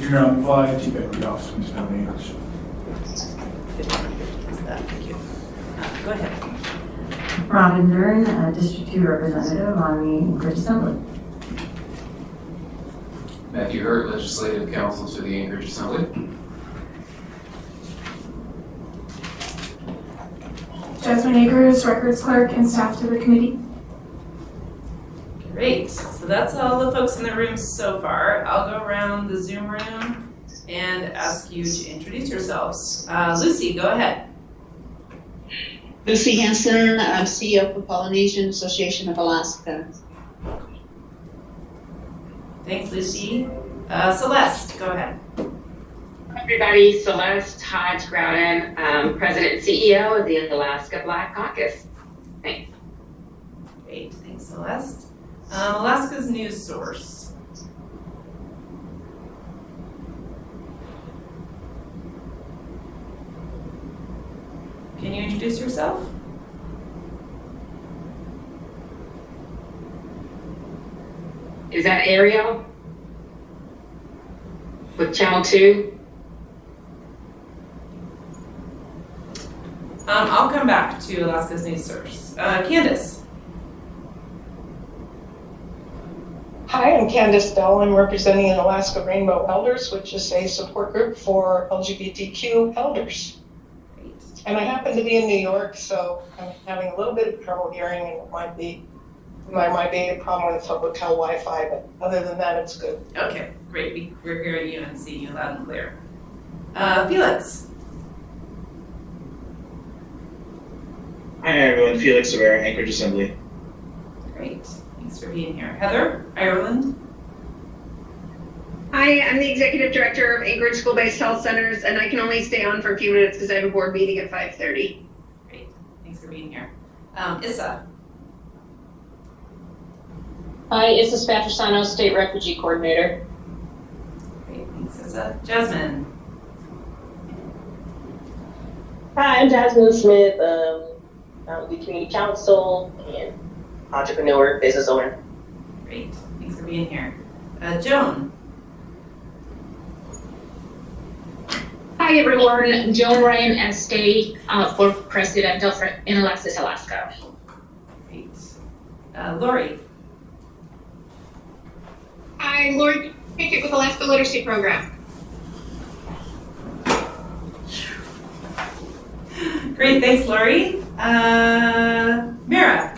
Junior Mountain Fly, Chief Equity Officer, Mr. Anchorage. Thank you. Go ahead. Robin Dern, District 2 Representative on the Anchorage Assembly. Matthew Hurt, Legislative Counsel to the Anchorage Assembly. Jasmine Akers, Records Clerk and staff to the committee. Great. So that's all the folks in the room so far. I'll go around the Zoom room and ask you to introduce yourselves. Lucy, go ahead. Lucy Hanson, I'm CEO for Polynesian Association of Alaska. Thanks, Lucy. Celeste, go ahead. Everybody, Celeste Hodge Grouden, President and CEO of the Alaska Black Caucus. Thanks. Great, thanks, Celeste. Alaska's news source. Can you introduce yourself? Is that Ariel? With Channel 2? I'll come back to Alaska's news source. Candace. Hi, I'm Candace Bell. I'm representing Alaska Rainbow Elders, which is a support group for LGBTQ elders. Great. And I happen to be in New York, so I'm having a little bit of trouble hearing, and there might be a problem with hotel Wi-Fi, but other than that, it's good. Okay, great. We're hearing you and seeing you loud and clear. Felix. Hi everyone, Felix Rivera, Anchorage Assembly. Great, thanks for being here. Heather, Ireland. Hi, I'm the Executive Director of Anchorage School-Based Health Centers, and I can only stay on for a few minutes because I have a board meeting at 5:30. Great, thanks for being here. Issa. Hi, Issa Spatrosano, State Refugee Coordinator. Great, thanks Issa. Jasmine. Hi, I'm Jasmine Smith, I'm the Community Council and entrepreneur, business owner. Great, thanks for being here. Joan. Hi everyone, Joan Ryan Estate for President of Inalysis Alaska. Great. Lori. Hi, Lori Pickett with Alaska Literacy Program. Great, thanks Lori. Mara.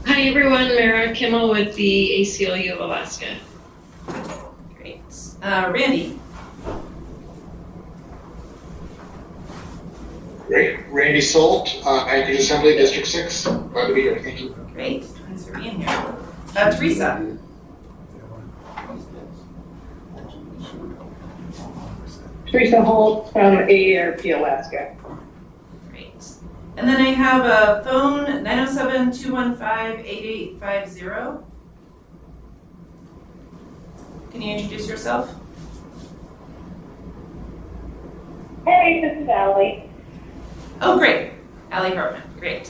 Hi everyone, Mara Kimmel with the ACLU of Alaska. Great. Randy. Great. Randy Solt, Anchorage Assembly, District 6. Glad to be here. Thank you. Great. Thanks for being here. Teresa. Teresa Holt from AARP Alaska. Great. And then I have a phone, 907-215-8850. Can you introduce yourself? Hey, this is Allie. Oh, great. Allie Hartman. Great.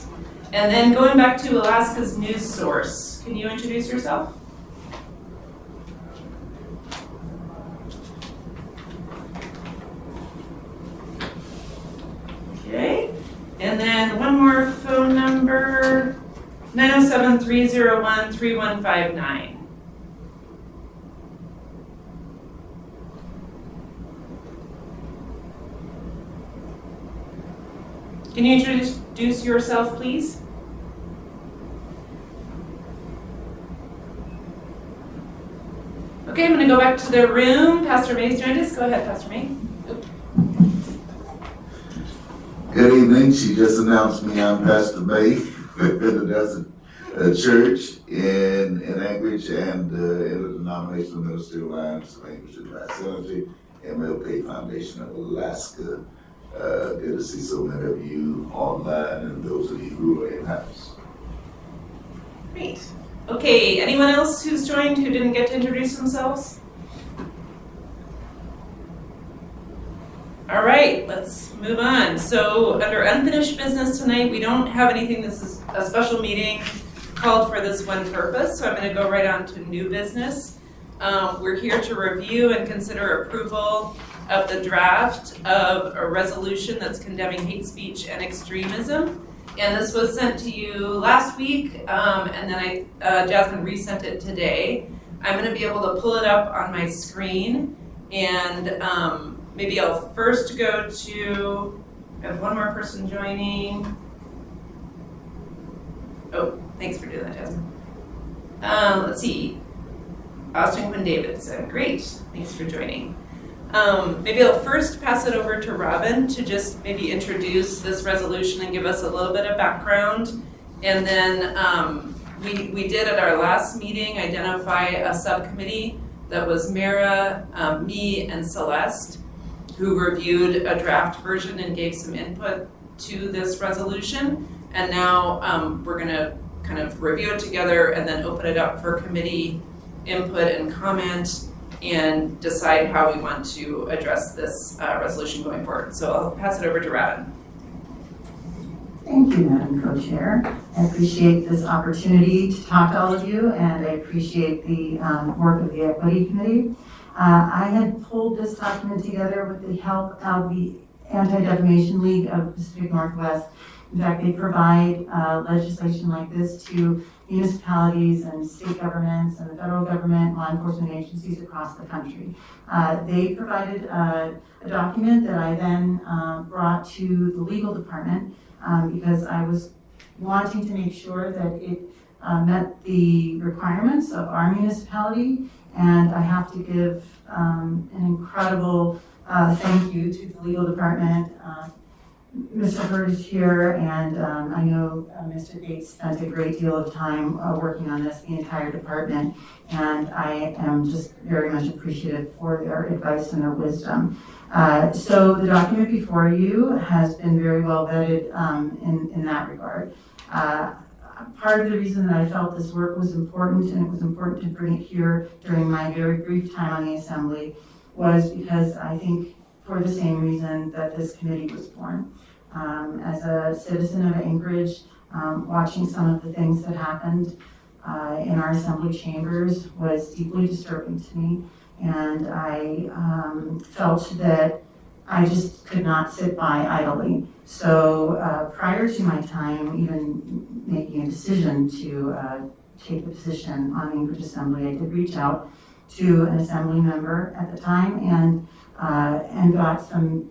And then going back to Alaska's news source, can you introduce yourself? Okay. And then one more phone number, 907-301-3159. Can you introduce yourself, please? Okay, I'm going to go back to the room. Pastor May's joined us. Go ahead, Pastor May. Good evening. She just announced me. I'm Pastor May. That's a church in Anchorage and interdenominational ministerial alliance of Anchorage and Vicinity, MLK Foundation of Alaska. Good to see so many of you online and those of you who are in-house. Great. Okay, anyone else who's joined who didn't get to introduce themselves? All right, let's move on. So under unfinished business tonight, we don't have anything. This is a special meeting called for this one purpose. So I'm going to go right on to new business. We're here to review and consider approval of the draft of a resolution that's condemning hate speech and extremism. And this was sent to you last week, and then Jasmine resent it today. I'm going to be able to pull it up on my screen, and maybe I'll first go to, I have one more person joining. Oh, thanks for doing that, Jasmine. Let's see. Austin Quinn Davidson, great, thanks for joining. Maybe I'll first pass it over to Robin to just maybe introduce this resolution and give us a little bit of background. And then we did at our last meeting identify a subcommittee that was Mara, me, and Celeste, who reviewed a draft version and gave some input to this resolution. And now we're gonna kind of review it together and then open it up for committee input and comment and decide how we want to address this resolution going forward. So I'll pass it over to Robin. Thank you, Madam Co-Chair. I appreciate this opportunity to talk to all of you, and I appreciate the work of the Equity Committee. I had pulled this document together with the help of the Anti-Defamation League of the Pacific Northwest. In fact, they provide legislation like this to municipalities and state governments and the federal government, law enforcement agencies across the country. They provided a document that I then brought to the legal department because I was wanting to make sure that it met the requirements of our municipality, and I have to give an incredible thank you to the legal department. Mr. Hurd is here, and I know Mr. Gates spent a great deal of time working on this, the entire department, and I am just very much appreciative for their advice and their wisdom. So the document before you has been very well vetted in that regard. Part of the reason that I felt this work was important, and it was important to bring it here during my very brief time on the Assembly, was because I think for the same reason that this committee was born. As a citizen of Anchorage, watching some of the things that happened in our Assembly chambers was deeply disturbing to me, and I felt that I just could not sit by idly. So prior to my time even making a decision to take a position on the Anchorage Assembly, I did reach out to an Assembly member at the time and got some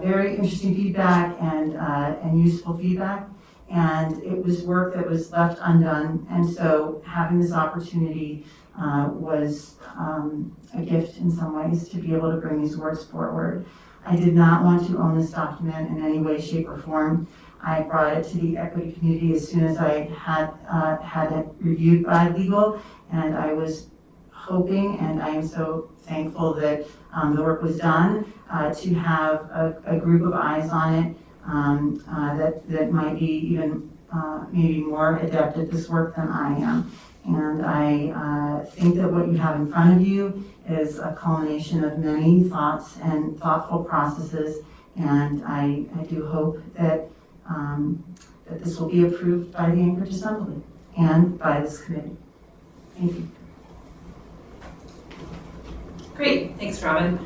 very interesting feedback and useful feedback. And it was work that was left undone. And so having this opportunity was a gift in some ways to be able to bring these words forward. I did not want to own this document in any way, shape, or form. I brought it to the Equity Committee as soon as I had it reviewed by legal, and I was hoping, and I am so thankful that the work was done, to have a group of eyes on it that might be even maybe more adept at this work than I am. And I think that what you have in front of you is a culmination of many thoughts and thoughtful processes, and I do hope that that this will be approved by the Anchorage Assembly and by this committee. Thank you. Great, thanks, Robin.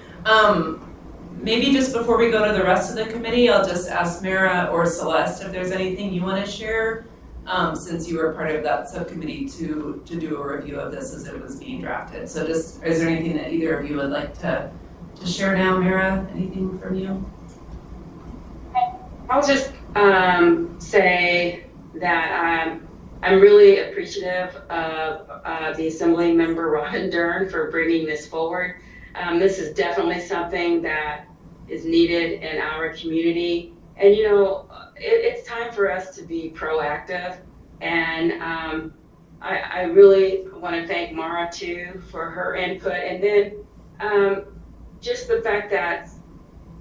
Maybe just before we go to the rest of the committee, I'll just ask Mara or Celeste if there's anything you want to share, since you were part of that subcommittee to do a review of this as it was being drafted. So just, is there anything that either of you would like to share now? Mara, anything from you? I'll just say that I'm really appreciative of the Assembly member Robin Dern for bringing this forward. This is definitely something that is needed in our community. And you know, it's time for us to be proactive. And I really want to thank Mara too for her input. And then just the fact that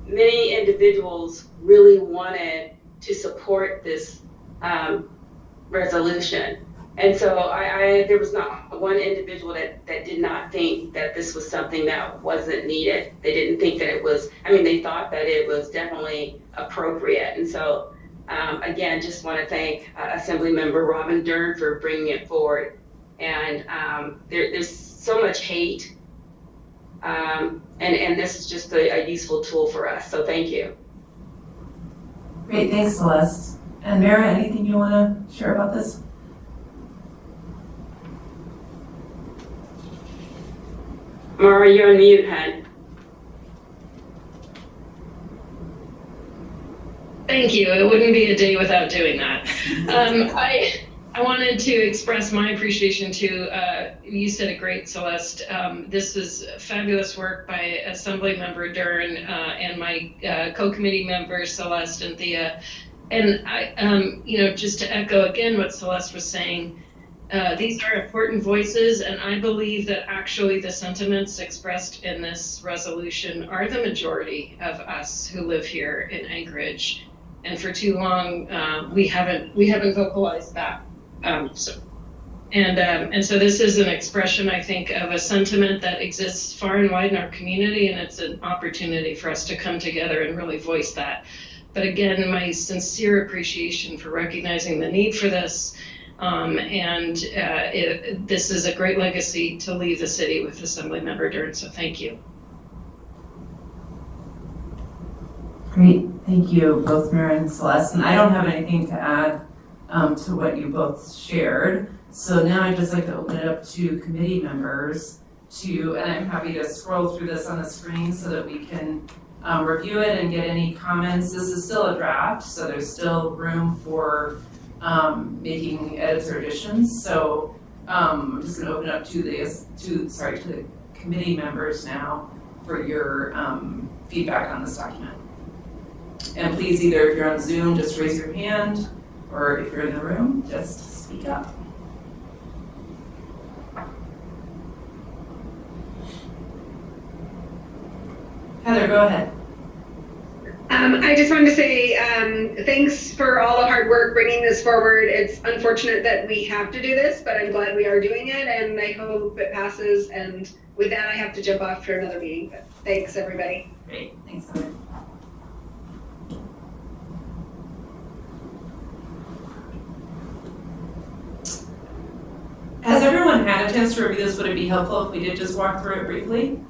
many individuals really wanted to support this resolution. And so there was not one individual that did not think that this was something that wasn't needed. They didn't think that it was, they thought that it was definitely appropriate. And so, again, just want to thank Assemblymember Robin Dern for bringing it forward. And there's so much hate. And this is just a useful tool for us. So thank you. Great, thanks, Celeste. And Mara, anything you want to share about this? Mara, you're on mute, hon. Thank you. It wouldn't be a day without doing that. I wanted to express my appreciation to, you said it great, Celeste. This was fabulous work by Assemblymember Dern and my co-committee members, Celeste and Thea. And I, just to echo again what Celeste was saying, these are important voices, and I believe that actually the sentiments expressed in this resolution are the majority of us who live here in Anchorage. And for too long, we haven't vocalized that. So this is an expression, I think, of a sentiment that exists far and wide in our community, and it's an opportunity for us to come together and really voice that. But again, my sincere appreciation for recognizing the need for this, this is a great legacy to leave the city with Assemblymember Dern, so thank you. Great, thank you, both Mara and Celeste. And I don't have anything to add to what you both shared. So now I'd just like to open it up to committee members and I'm happy to scroll through this on the screen so that we can review it and get any comments. This is still a draft, so there's still room for making edits or additions. So I'm just going to open it up to the committee members now for your feedback on this document. And please, either if you're on Zoom, just raise your hand, or if you're in the room, just speak up. Heather, go ahead. I just wanted to say thanks for all the hard work bringing this forward. It's unfortunate that we have to do this, but I'm glad we are doing it, and I hope it passes. And with that, I have to jump off for another meeting. But thanks, everybody. Great, thanks, Heather. Has everyone had a chance to review this? Would it be helpful if we did just walk through it briefly?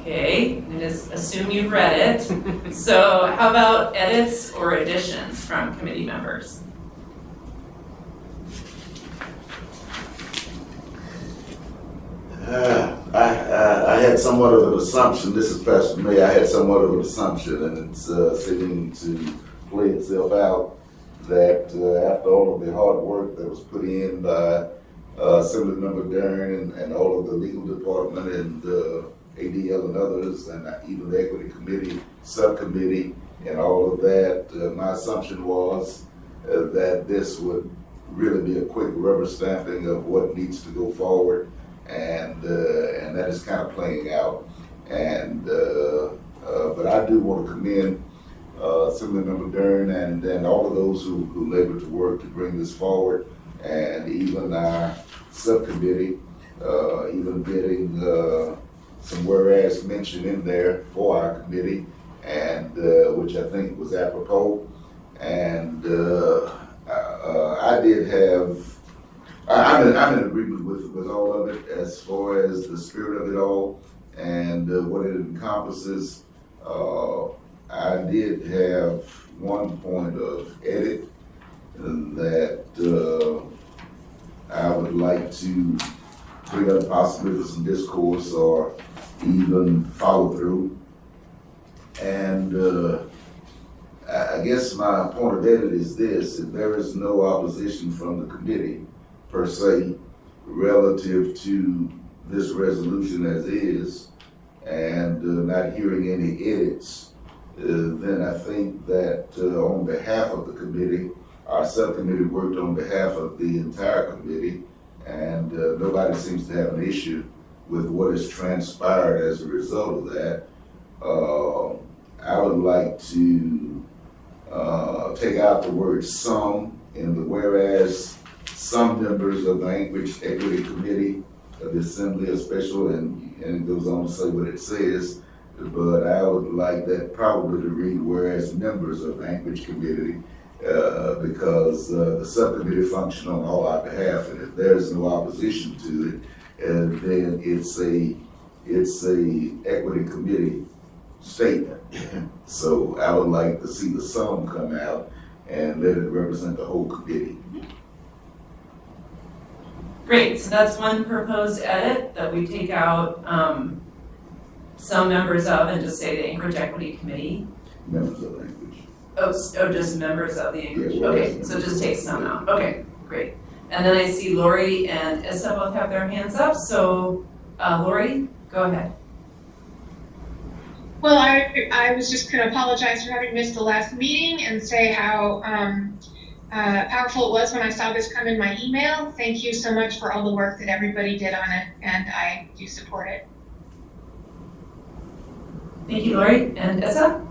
Okay, I just assume you've read it. So how about edits or additions from committee members? I had somewhat of an assumption, this is Pastor May, I had somewhat of an assumption, and it's seeming to play itself out, that after all of the hard work that was put in by Assemblymember Dern and all of the legal department and ADL and others, and even the Equity Committee, Subcommittee, and all of that, my assumption was that this would really be a quick rubber stamping of what needs to go forward. And that is kind of playing out. And but I do want to commend Assemblymember Dern and all of those who labored to work to bring this forward, and even our subcommittee, even getting some whereas mentioned in there for our committee, and which I think was apropos. And I did have. I'm in agreement with all of it as far as the spirit of it all and what it encompasses. I did have one point of edit that I would like to bring up possibly for some discourse or even follow through. And I guess my point of edit is this: if there is no opposition from the committee per se relative to this resolution as is, and not hearing any edits, then I think that on behalf of the committee, our subcommittee worked on behalf of the entire committee, and nobody seems to have an issue with what has transpired as a result of that. I would like to take out the word "some" in the whereas. Some members of the Anchorage Equity Committee of the Assembly are special, and it goes on to say what it says, but I would like that probably to read whereas members of the Anchorage Committee, because the subcommittee function on all our behalf, and if there's no opposition to it, then it's a equity committee statement. So I would like to see the sum come out and let it represent the whole committee. Great, so that's one proposed edit, that we take out some members of and just say the Anchorage Equity Committee. Members of Anchorage. Oh, just members of the Anchorage, Yeah, okay, so just take some out, okay, great. And then I see Lori and Issa both have their hands up, so Lori, go ahead. Well, I was just going to apologize for having missed the last meeting and say how powerful it was when I saw this come in my email. Thank you so much for all the work that everybody did on it, and I do support it. Thank you, Lori. And Issa?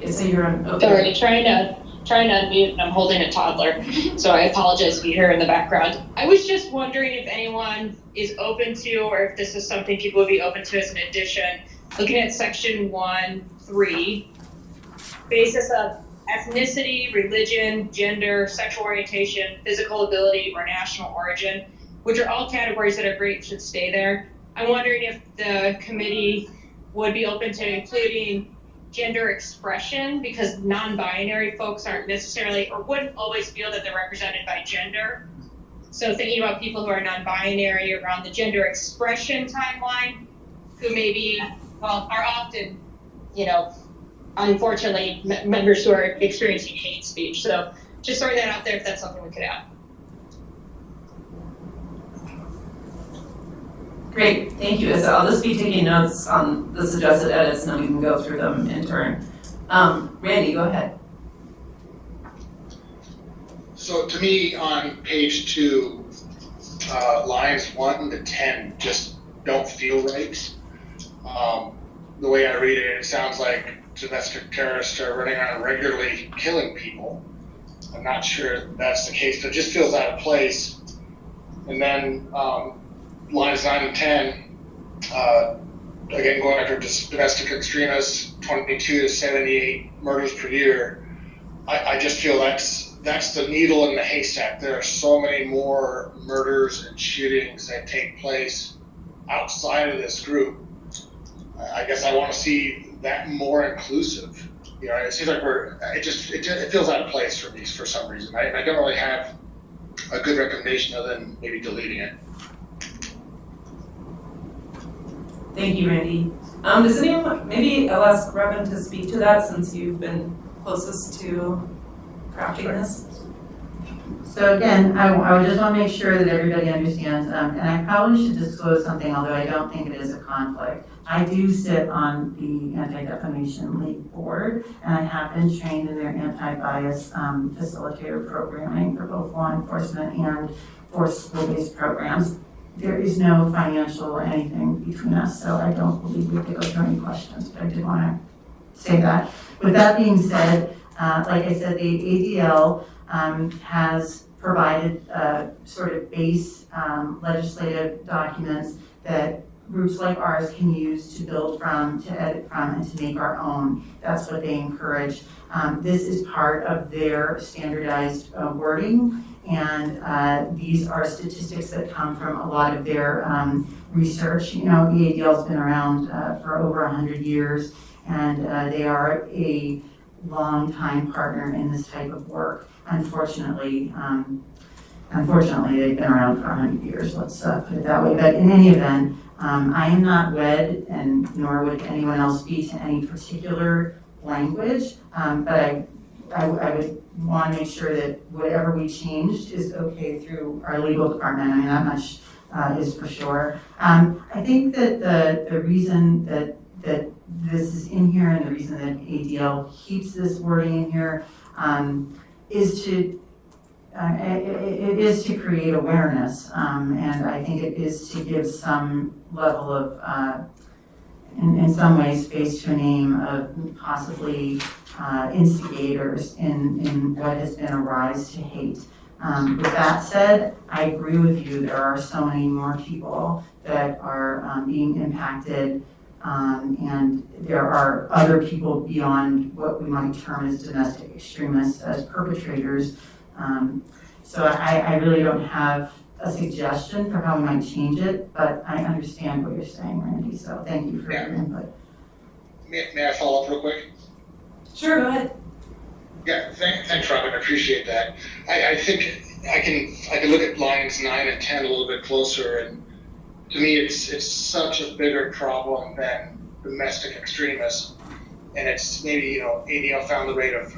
Issa, you're on. Oh, Sorry, trying to unmute, and I'm holding a toddler, so I apologize if you hear in the background. I was just wondering if anyone is open to, or if this is something people would be open to as an addition, looking at section 1.3, basis of ethnicity, religion, gender, sexual orientation, physical ability, or national origin, which are all categories that are great, should stay there. I'm wondering if the committee would be open to including gender expression, because non-binary folks aren't necessarily, or wouldn't always feel that they're represented by gender. So thinking about people who are non-binary around the gender expression timeline, who maybe, well, are often, unfortunately, members who are experiencing hate speech. So just throwing that out there if that's something we could add. Great, thank you, Issa. I'll just be taking notes on the suggested edits, and then we can go through them in turn. Randy, go ahead. So to me, on page 2, lines 1 to 10 just don't feel right. The way I read it, it sounds like domestic terrorists are running around regularly killing people. I'm not sure that's the case, but it just feels out of place. And then lines 9 and 10, again, going after domestic extremists, 22 to 78 murders per year. I just feel that's the needle in the haystack. There are so many more murders and shootings that take place outside of this group. I guess I want to see that more inclusive. It seems like it feels out of place for me for some reason. I don't really have a good recommendation other than maybe deleting it. Thank you, Randy. Does anyone, maybe I'll ask Robin to speak to that since you've been closest to crafting this. So again, I would just want to make sure that everybody understands, and I probably should disclose something, although I don't think it is a conflict. I do sit on the Anti-Defamation League board, and I have been trained in their anti-bias facilitator programming for both law enforcement and for school-based programs. There is no financial or anything between us, so I don't believe we could go through any questions, but I did want to say that. With that being said, like I said, the ADL has provided sort of base legislative documents that groups like ours can use to build from, to edit from, and to make our own. That's what they encourage. This is part of their standardized wording, and these are statistics that come from a lot of their research. The ADL's been around for over 100 years, and they are a long-time partner in this type of work. Unfortunately, they've been around for 100 years, let's put it that way. But in any event, I am not wed, and nor would anyone else be, to any particular language, but I would want to make sure that whatever we changed is okay through our legal department. I mean, that much is for sure. I think that the reason that this is in here, and the reason that ADL keeps this wording in here, is to it is to create awareness, and I think it is to give some level of in some ways, face to a name of possibly instigators in what has been a rise to hate. With that said, I agree with you. There are so many more people that are being impacted, and there are other people beyond what we might term as domestic extremists as perpetrators. So I really don't have a suggestion for how we might change it, but I understand what you're saying, Randy, so thank you for your input. May I follow up real quick? Sure, go ahead. Yeah, thanks, Robin. I appreciate that. I think I can look at lines 9 and 10 a little bit closer, and to me, it's such a bigger problem than domestic extremism, and it's maybe ADL found the rate of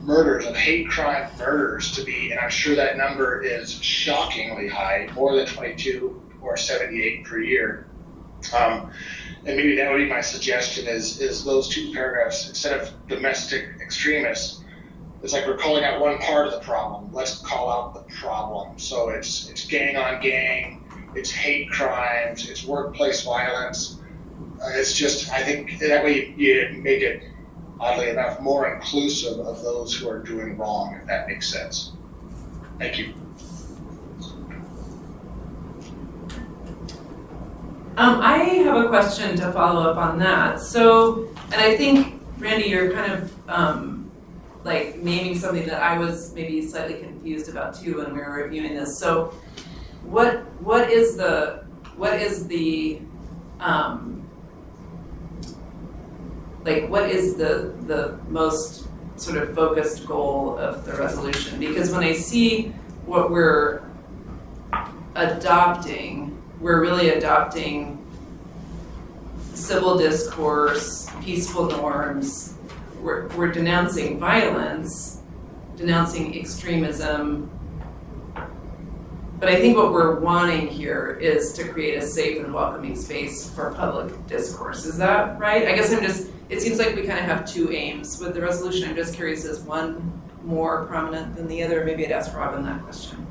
murders, of hate crime murders to be, and I'm sure that number is shockingly high, more than 22 or 78 per year. And maybe that would be my suggestion is those two paragraphs, instead of domestic extremists, it's like we're calling out one part of the problem. Let's call out the problem. So it's gang on gang, it's hate crimes, it's workplace violence. It's just, I think that way you make it, oddly enough, more inclusive of those who are doing wrong, if that makes sense. Thank you. I have a question to follow up on that. So, and I think, Randy, you're kind of like naming something that I was maybe slightly confused about too when we were reviewing this. So, what is the most sort of focused goal of the resolution? Because when I see what we're adopting, we're really adopting civil discourse, peaceful norms. We're denouncing violence, denouncing extremism. But I think what we're wanting here is to create a safe and welcoming space for public discourse. Is that right? I guess it seems like we kind of have two aims with the resolution. I'm just curious, is one more prominent than the other? Maybe I'd ask Robin that question.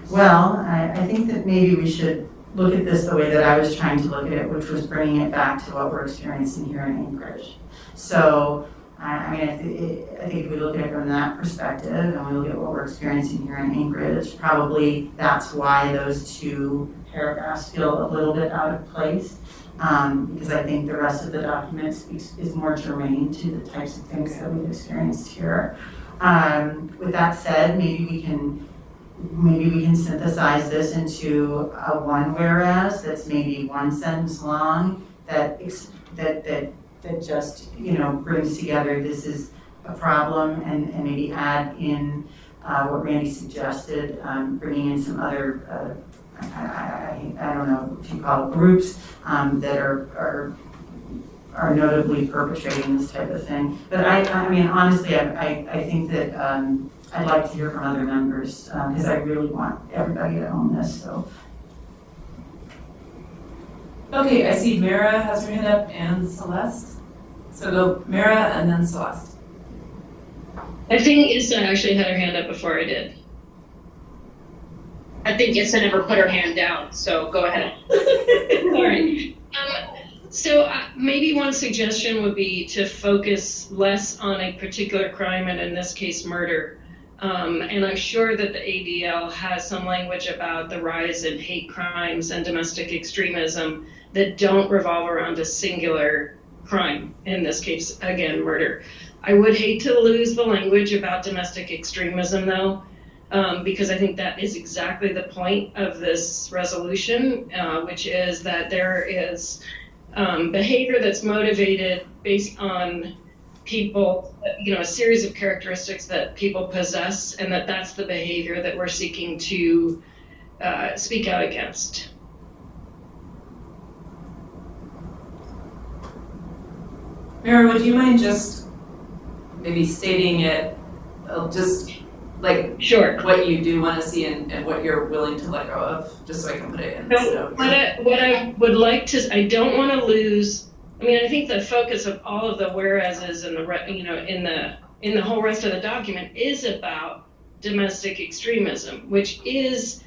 Well, I think that maybe we should look at this the way that I was trying to look at it, which was bringing it back to what we're experiencing here in Anchorage. So, I think if we look at it from that perspective and we look at what we're experiencing here in Anchorage, probably that's why those two paragraphs feel a little bit out of place, because I think the rest of the document is more germane to the types of things that we've experienced here. With that said, maybe we can synthesize this into a one whereas that's maybe one sentence long that just brings together this is a problem and maybe add in what Randy suggested, bringing in some other I don't know if you call it groups that are notably perpetrating this type of thing. But I mean honestly I think that I'd like to hear from other members because I really want everybody to own this. So. Okay, I see Mara has her hand up and Celeste. So go Mara and then Celeste. I think Issa actually had her hand up before I did. I think Issa never put her hand down, so go ahead. All right. So maybe one suggestion would be to focus less on a particular crime, and in this case, murder. And I'm sure that the ADL has some language about the rise in hate crimes and domestic extremism that don't revolve around a singular crime, in this case, again, murder. I would hate to lose the language about domestic extremism, though, because I think that is exactly the point of this resolution, which is that there is behavior that's motivated based on people, a series of characteristics that people possess, and that's the behavior that we're seeking to speak out against. Mara, would you mind just maybe stating it, just like sure what you do want to see and what you're willing to let go of, just so I can put it in. So what I would like to, I don't want to lose. I mean, I think the focus of all of the whereases and in the whole rest of the document is about domestic extremism, which is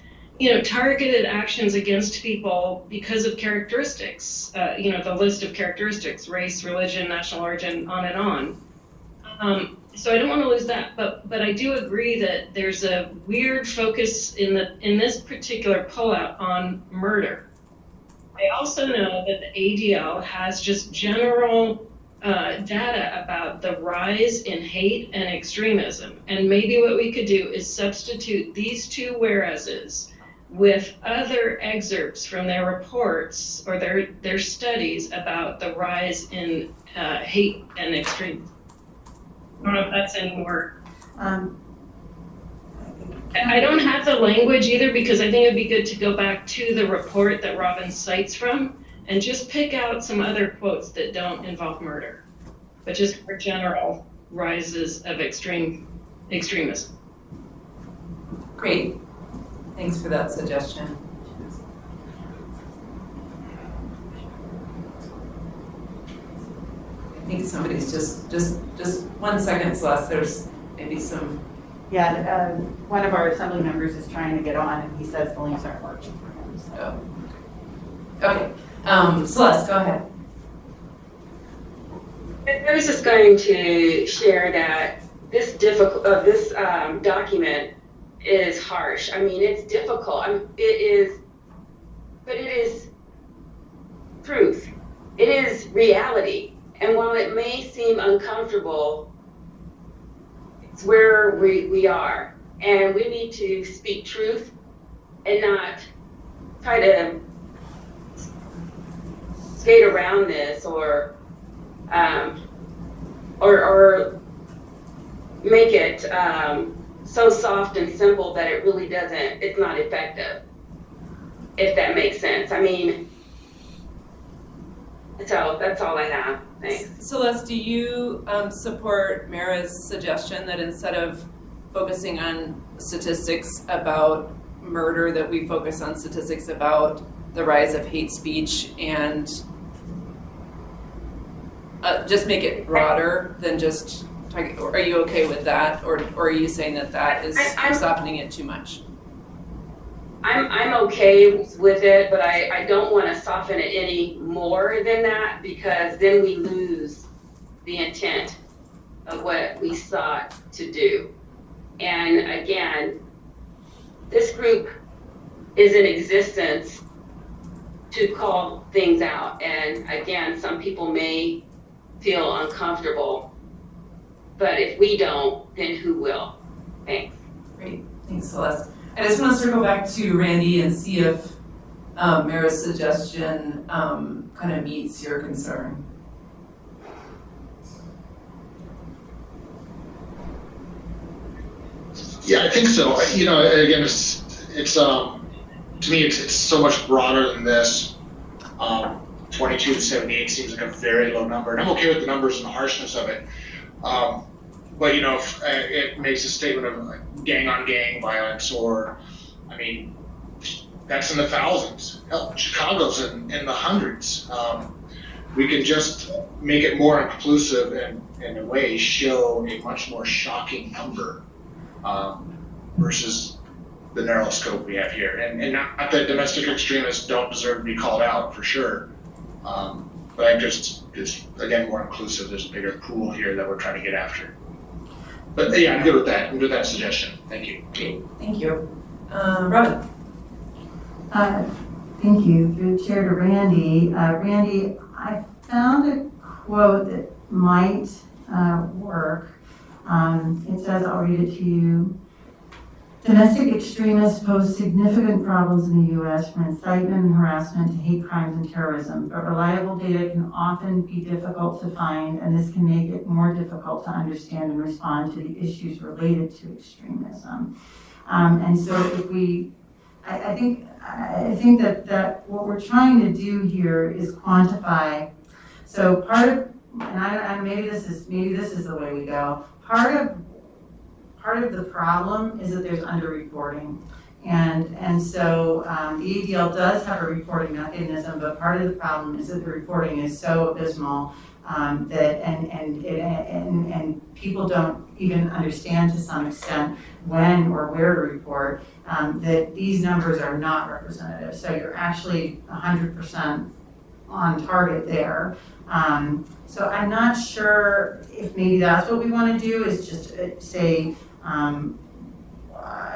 targeted actions against people because of characteristics, the list of characteristics, race, religion, national origin, on and on. So I don't want to lose that, but I do agree that there's a weird focus in this particular pullout on murder. I also know that the ADL has just general data about the rise in hate and extremism, and maybe what we could do is substitute these two whereases with other excerpts from their reports or their studies about the rise in hate and extremism. I don't know if that's any more. I don't have the language either, because I think it'd be good to go back to the report that Robin cites from and just pick out some other quotes that don't involve murder, but just for general rises of extremism. Great. Thanks for that suggestion. I think somebody's just 1 second, Celeste. There's maybe some. Yeah, one of our assembly members is trying to get on, and he says the links aren't working for him. So. Oh. Okay. Celeste, go ahead. I was just going to share that this document is harsh. I mean, it's difficult. But it is truth. It is reality. And while it may seem uncomfortable, it's where we are. And we need to speak truth and not try to skate around this or make it so soft and simple that it really it's not effective, if that makes sense. I mean, so that's all I have. Thanks. Celeste, do you support Mara's suggestion that instead of focusing on statistics about murder, that we focus on statistics about the rise of hate speech and just make it broader than just talking? Are you okay with that, or are you saying that is softening it too much? I'm okay with it, but I don't want to soften it any more than that, because then we lose the intent of what we sought to do. And again, this group is in existence to call things out. And again, some people may feel uncomfortable, but if we don't, then who will? Thanks. Great, thanks, Celeste. I just want to circle back to Randy and see if Mara's suggestion kind of meets your concern. Yeah, I think so. Again, it's to me, it's so much broader than this. 22 to 78 seems like a very low number, and I'm okay with the numbers and the harshness of it. But if it makes a statement of gang-on-gang violence, or, I mean, that's in the thousands. Hell, Chicago's in the hundreds. We can just make it more inclusive and, in a way, show a much more shocking number versus the narrow scope we have here. And not that domestic extremists don't deserve to be called out, for sure. But I just, it's, again, more inclusive. There's a bigger pool here that we're trying to get after. But yeah, I'm good with that. I'm good with that suggestion. Thank you. Great, thank you. Robin. Thank you. Through the chair to Randy. Randy, I found a quote that might work. It says, I'll read it to you. Domestic extremists pose significant problems in the U.S. from incitement and harassment to hate crimes and terrorism, but reliable data can often be difficult to find, and this can make it more difficult to understand and respond to the issues related to extremism. And so if I think that what we're trying to do here is quantify. So part of, and maybe this is the way we go. Part of the problem is that there's underreporting. And so the ADL does have a reporting mechanism, but part of the problem is that the reporting is so abysmal and people don't even understand to some extent when or where to report, that these numbers are not representative. So you're actually 100% on target there. So I'm not sure if maybe that's what we want to do, is just say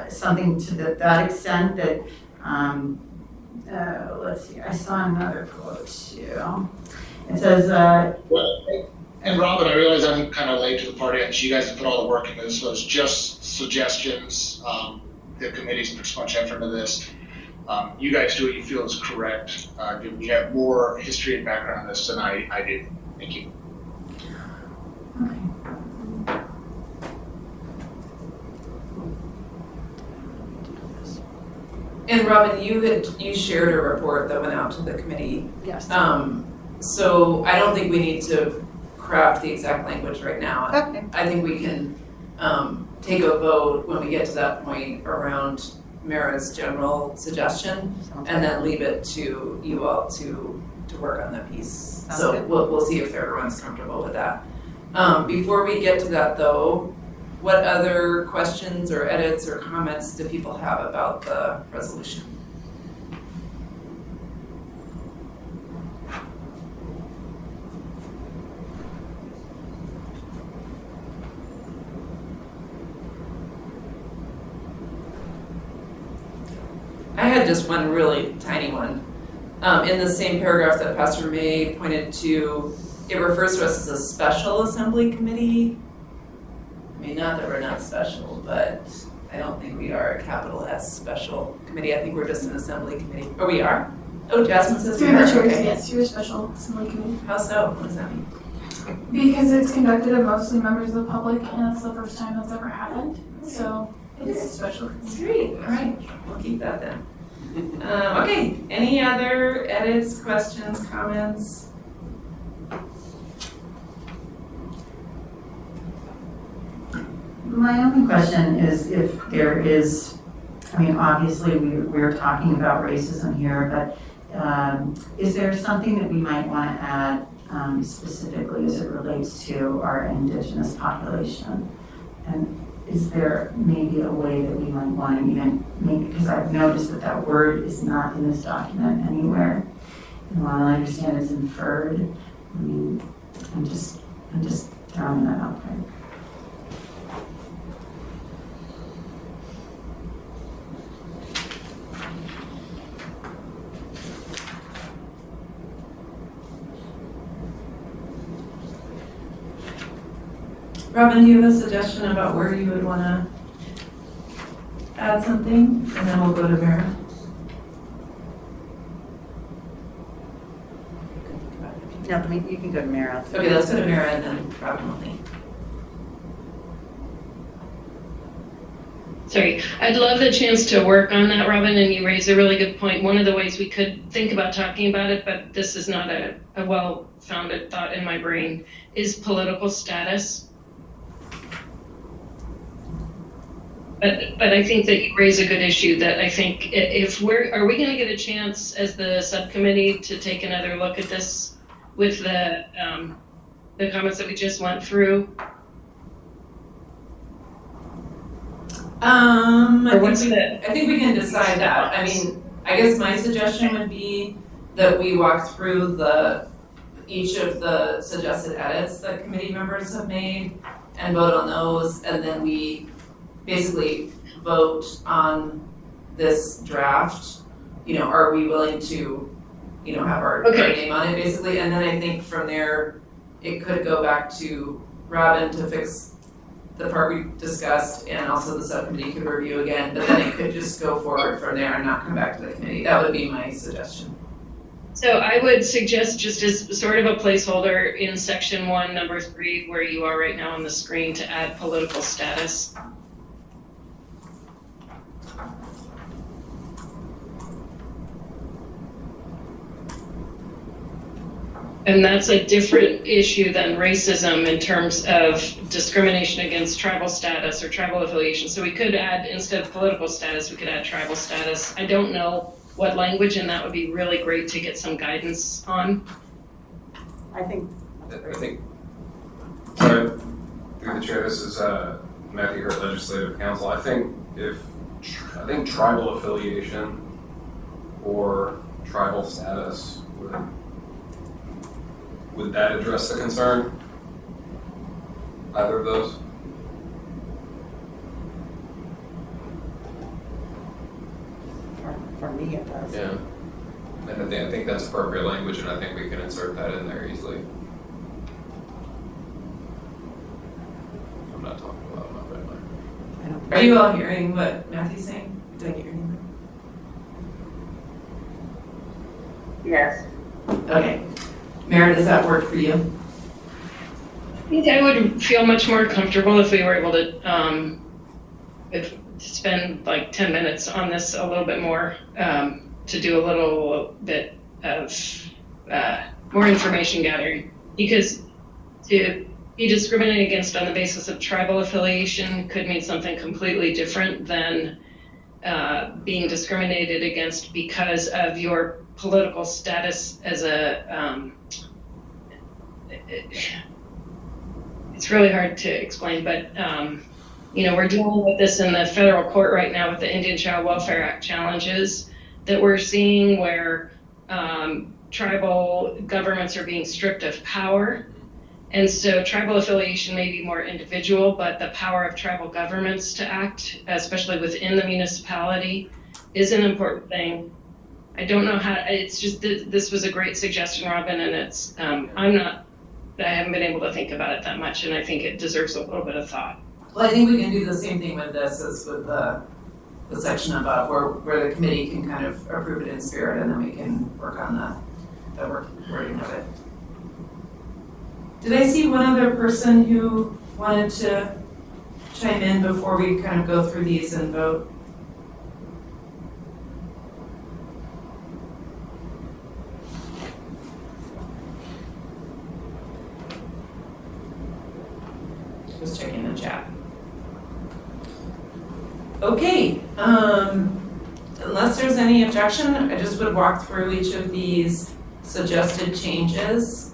something to that extent that, let's see, I saw another quote too. It says, and Robin, I realize I'm kind of late to the party, and you guys have put all the work into this, so it's just suggestions. The committee's put so much effort into this. You guys do what you feel is correct. You have more history and background on this than I do. Thank you. And Robin, you shared a report that went out to the committee. Yes. So I don't think we need to craft the exact language right now. Okay. I think we can take a vote when we get to that point around Mara's general suggestion, and then leave it to you all to work on that piece. Sounds So good. we'll see if everyone's comfortable with that. Before we get to that though, what other questions or edits or comments do people have about the resolution? I had just one really tiny one. In the same paragraph that Pastor May pointed to, it refers to us as a special assembly committee. I mean, not that we're not special, but I don't think we are a capital S special committee. I think we're just an assembly committee. Oh, we are? Oh, Jasmine says we Through are. the church, Okay. yes, you're a special assembly committee. How so? What does that mean? Because it's conducted of mostly members of the public, and it's the first time that's ever happened. So it's a special committee. Great, all right, we'll keep that then. Okay, any other edits, questions, comments? my only question is if there is, I mean, obviously we're talking about racism here, but is there something that we might want to add specifically as it relates to our indigenous population? And is there maybe a way that we might want to even make, because I've noticed that that word is not in this document anywhere. And while I understand it's inferred, I mean, I'm just throwing that out there. Robin, do you have a suggestion about where you would want to add something? And then we'll go to Mara. No, you can go to Mara. Okay, let's go to Mara and then Robin will think. Sorry, I'd love the chance to work on that, Robin, and you raise a really good point. One of the ways we could think about talking about it, but this is not a well-founded thought in my brain, is political status. But I think that you raise a good issue that I think if are we going to get a chance as the subcommittee to take another look at this with the comments that we just went through? I think we can decide that. I mean, I guess my suggestion would be that we walk through each of the suggested edits that committee members have made and vote on those, and then we basically vote on this draft. You know, are we willing to, have our name on it basically? And then I think from there, it could go back to Robin to fix the part we discussed, and also the subcommittee could review again, but then it could just go forward from there and not come back to the committee. That would be my suggestion. So I would suggest, just as sort of a placeholder in section 1, number 3, where you are right now on the screen, to add political status. And that's a different issue than racism in terms of discrimination against tribal status or tribal affiliation. So we could add, instead of political status, we could add tribal status. I don't know what language, and that would be really great to get some guidance on. I think I think, sorry, through the chair, this is Matthew Hurt, Legislative Council. I think tribal affiliation or tribal status would that address the concern? Either of those? For me, it does. Yeah. And I think that's appropriate language, and I think we can insert that in there easily. I'm not talking about my family. Are you all hearing what Matthew's saying? Did I get your name? Yes. Okay. Mara, does that work for you? I think I would feel much more comfortable if we were able to spend like 10 minutes on this a little bit more, to do a little bit of more information gathering. Because to be discriminated against on the basis of tribal affiliation could mean something completely different than being discriminated against because of your political status as a it's really hard to explain, but we're dealing with this in the federal court right now with the Indian Child Welfare Act challenges that we're seeing where tribal governments are being stripped of power. And so tribal affiliation may be more individual, but the power of tribal governments to act, especially within the municipality, is an important thing. I don't know how, it's just, this was a great suggestion, Robin, and it's, I haven't been able to think about it that much, and I think it deserves a little bit of thought. Well, I think we can do the same thing with this as with the section about where the committee can kind of approve it in spirit, and then we can work on the wording of it. Did I see one other person who wanted to chime in before we kind of go through these and vote? Just checking the chat. Okay, unless there's any objection, I just would walk through each of these suggested changes.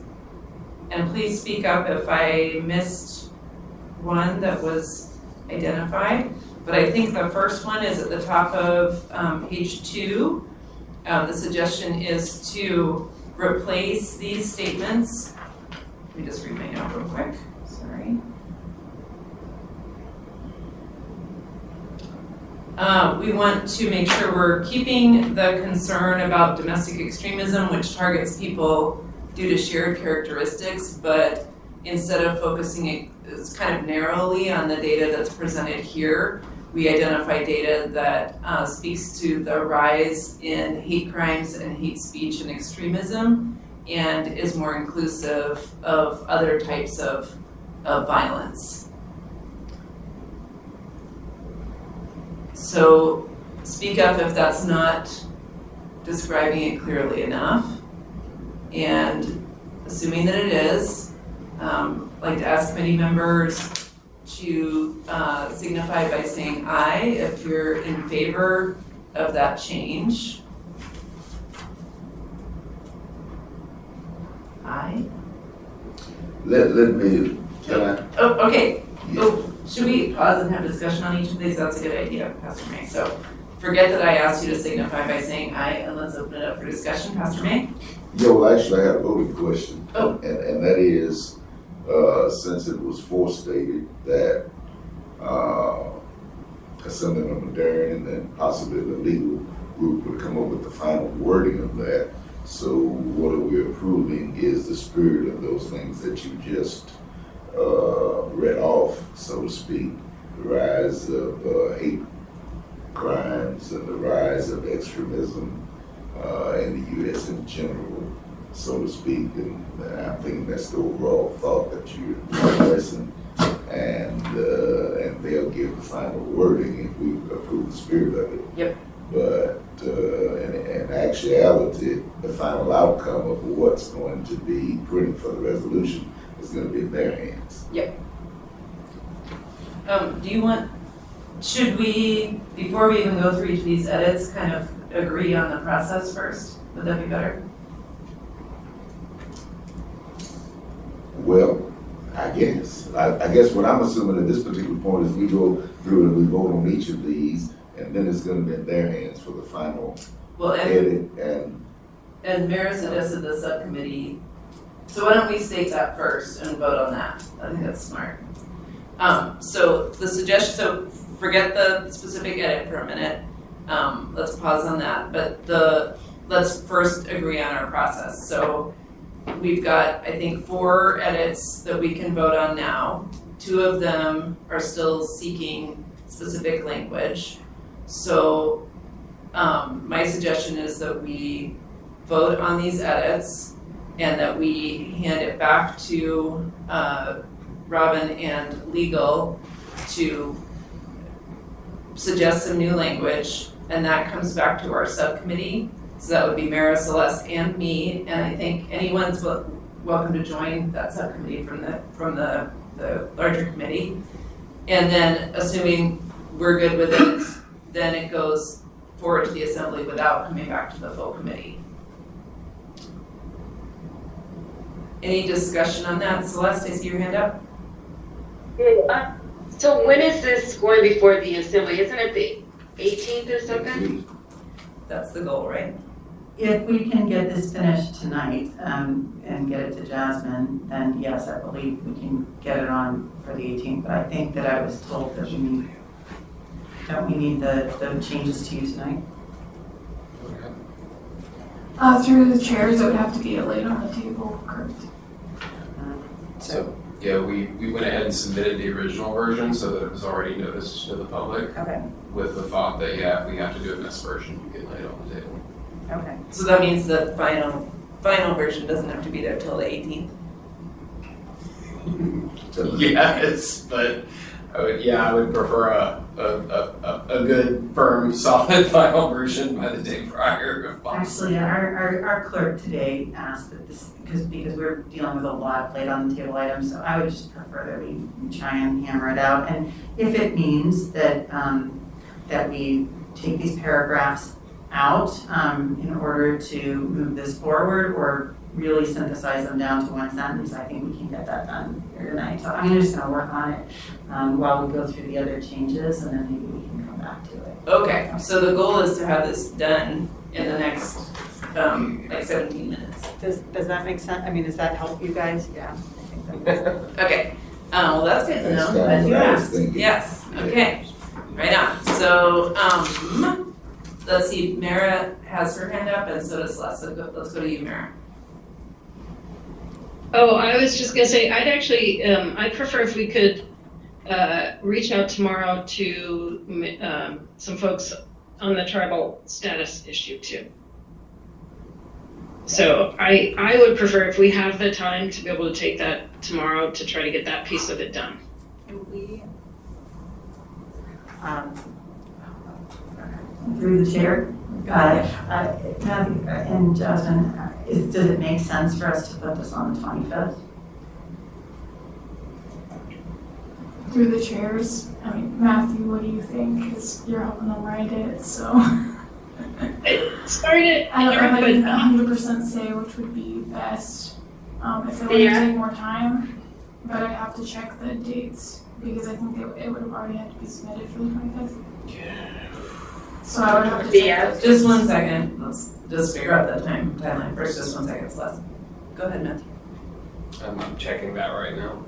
And please speak up if I missed one that was identified. But I think the first one is at the top of page 2. The suggestion is to replace these statements. Let me just read my note real quick, sorry. We want to make sure we're keeping the concern about domestic extremism, which targets people due to shared characteristics, but instead of focusing it kind of narrowly on the data that's presented here, we identify data that speaks to the rise in hate crimes and hate speech and extremism, and is more inclusive of other types of violence. So speak up if that's not describing it clearly enough. And assuming that it is, I'd like to ask committee members to signify by saying aye if you're in favor of that change. Aye. Let me, can I? Oh, okay. Oh, should we pause and have discussion on each of these? That's a good idea, Pastor May. So forget that I asked you to signify by saying aye, and let's open it up for discussion. Pastor May? Yeah, well, actually, I had a voting question. Oh. And that is, since it was forestated that Assemblymember Dern and then possibly the legal group would come up with the final wording of that. So what we're approving is the spirit of those things that you just read off, so to speak. The rise of hate crimes and the rise of extremism in the U.S. in general, so to speak, and I think that's the overall thought that you're addressing, and they'll give the final wording if we approve the spirit of it. Yep. But in actuality, the final outcome of what's going to be printed for the resolution is going to be in their hands. Yep. Should we, before we even go through each of these edits, kind of agree on the process first? Would that be better? Well, I guess what I'm assuming at this particular point is we go through and we vote on each of these, and then it's gonna be in their hands for the final Well, edit and Mara suggested the subcommittee, so why don't we state that first and vote on that? I think that's smart. So the suggestion, so forget the specific edit for a minute. Let's pause on that, but let's first agree on our process. So we've got, I think, 4 edits that we can vote on now. 2 of them are still seeking specific language. So my suggestion is that we vote on these edits and that we hand it back to Robin and legal to suggest some new language, and that comes back to our subcommittee. So that would be Mara, Celeste, and me, and I think anyone's welcome to join that subcommittee from the larger committee. And then, assuming we're good with it, then it goes forward to the assembly without coming back to the full committee. Any discussion on that? Celeste, I see your hand up. So when is this going before the assembly? Isn't it the 18th or something? That's the goal, right? If we can get this finished tonight and get it to Jasmine, then yes, I believe we can get it on for the 18th. But I think that I was told that don't we need the changes to you tonight? Through the chairs, it would have to get laid on the table, correct? So, yeah, we went ahead and submitted the original version so that it was already noticed to the public. Okay. With the thought that, yeah, if we have to do it in this version, we get laid on the table. Okay. So that means the final version doesn't have to be there till the 18th. Yes, but I would prefer a good, firm, solid final version by the day prior if possible. Actually, our clerk today asked that this, because we're dealing with a lot of late on the table items, so I would just prefer that we try and hammer it out. And if it means that, that we take these paragraphs out in order to move this forward or really synthesize them down to one sentence, I think we can get that done here tonight. So I'm just gonna work on it while we go through the other changes, and then maybe we can come back to it. Okay, so the goal is to have this done in the next, like 17 minutes. Does that make sense? I mean, does that help you guys? Yeah, I think that makes Okay, well, that's good to know, That's as you what I was asked. thinking. Yes, okay, right on. So, let's see, Mara has her hand up and so does Les, so let's go to you, Mara. Oh, I was just gonna say, I'd actually, I'd prefer if we could reach out tomorrow to some folks on the tribal status issue too. So I would prefer if we have the time to be able to take that tomorrow to try to get that piece of it done. we, through the chair, Matthew and Justin, does it make sense for us to put this on the 25th? Through the chairs, I mean, Matthew, what do you think? Because you're helping them write it, so. Started. I don't know if I can 100% say which would be best, if it would take more time, but I'd have to check the dates, because I think it would have already had to be submitted for the 25th. So I would have to check. Just 1 second, let's just figure out the timeline first, just 1 second, Les. Go ahead, Matthew. I'm checking that right now.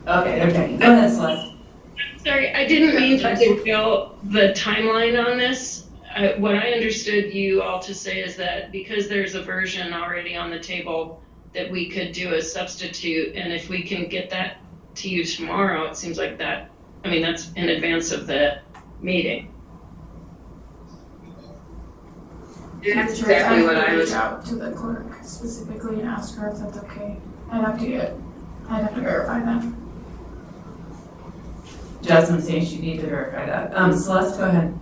Okay, go ahead, Celeste. Sorry, I didn't mean to derail the timeline on this. What I understood you all to say is that because there's a version already on the table, that we could do a substitute, and if we can get that to you tomorrow, it seems like that, I mean, that's in advance of the meeting. That's exactly what I was. Reach out to the clerk specifically and ask her if that's okay. I'd have to verify that. Jasmine's saying she needs to verify that. Celeste, go ahead.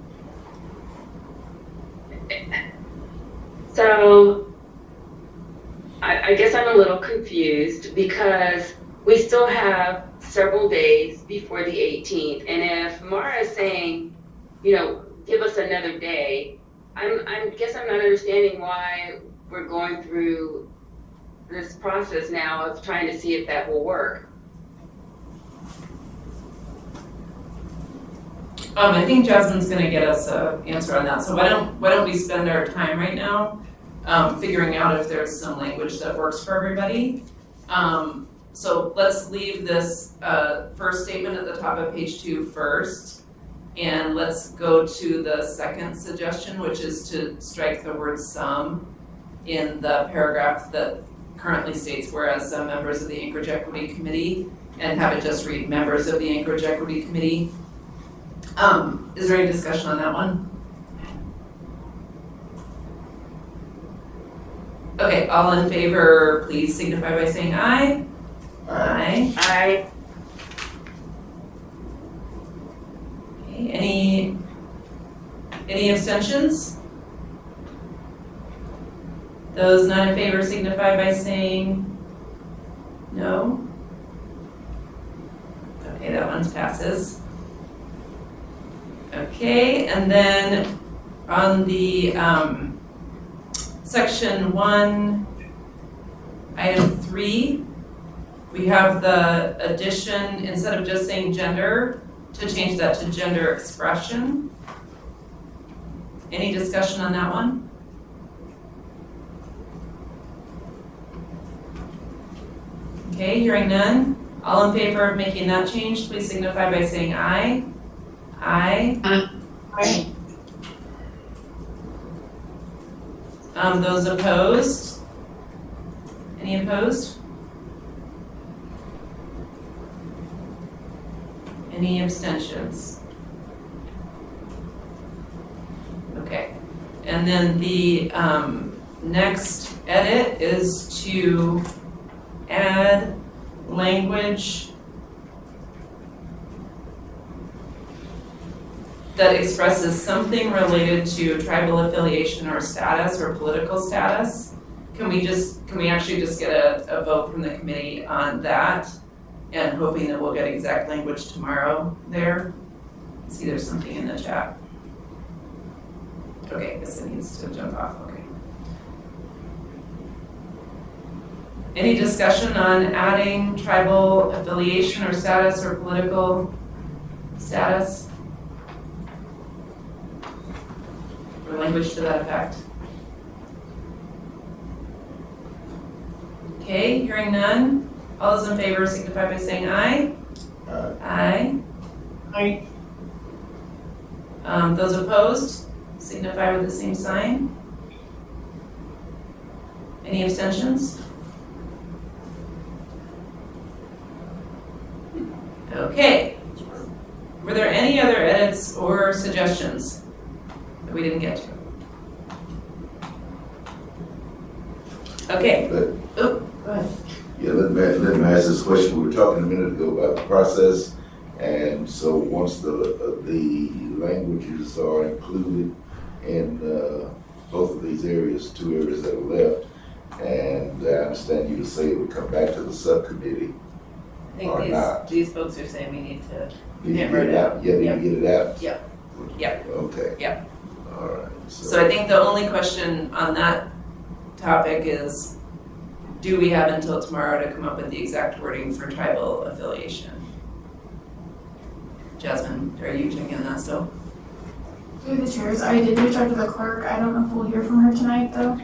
So, I guess I'm a little confused because we still have several days before the 18th, and if Mara is saying, give us another day, I guess I'm not understanding why we're going through this process now of trying to see if that will work. I think Jasmine's gonna get us an answer on that, so why don't we spend our time right now figuring out if there's some language that works for everybody. So let's leave this first statement at the top of page 2 first, and let's go to the second suggestion, which is to strike the word some in the paragraph that currently states, whereas some members of the Anchorage Equity Committee, and have it just read members of the Anchorage Equity Committee. Is there any discussion on that one? Okay, all in favor, please signify by saying aye. Aye. Aye. Okay, any abstentions? Those not in favor signify by saying no. Okay, that one passes. Okay, and then on the section 1, item 3, we have the addition, instead of just saying gender, to change that to gender expression. Any discussion on that one? Okay, hearing none. All in favor of making that change, please signify by saying aye. Aye. Aye. Those opposed? Any opposed? Any abstentions? Okay, and then the next edit is to add language that expresses something related to tribal affiliation or status or political status. Can we actually just get a vote from the committee on that? And hoping that we'll get exact language tomorrow there. See, there's something in the chat. Okay, I guess it needs to jump off, okay. Any discussion on adding tribal affiliation or status or political status? Or language to that effect? Okay, hearing none. All those in favor signify by saying aye. Aye. Aye. Those opposed signify with the same sign. Any abstentions? Okay. Were there any other edits or suggestions that we didn't get to? Okay. Oh, go ahead. Yeah, let me ask this question. We were talking a minute ago about the process, and so once the languages are included in both of these areas, 2 areas that are left, and I understand you to say it would come back to the subcommittee. I Or think not. these folks are saying we need to Need to hammer get it out. Yeah, need to get it out. Yep. Yep. Okay. Yep. All right. So I think the only question on that topic is, do we have until tomorrow to come up with the exact wording for tribal affiliation? Jasmine, are you checking on that still? Through the chairs, I did reach out to the clerk. I don't know if we'll hear from her tonight, though.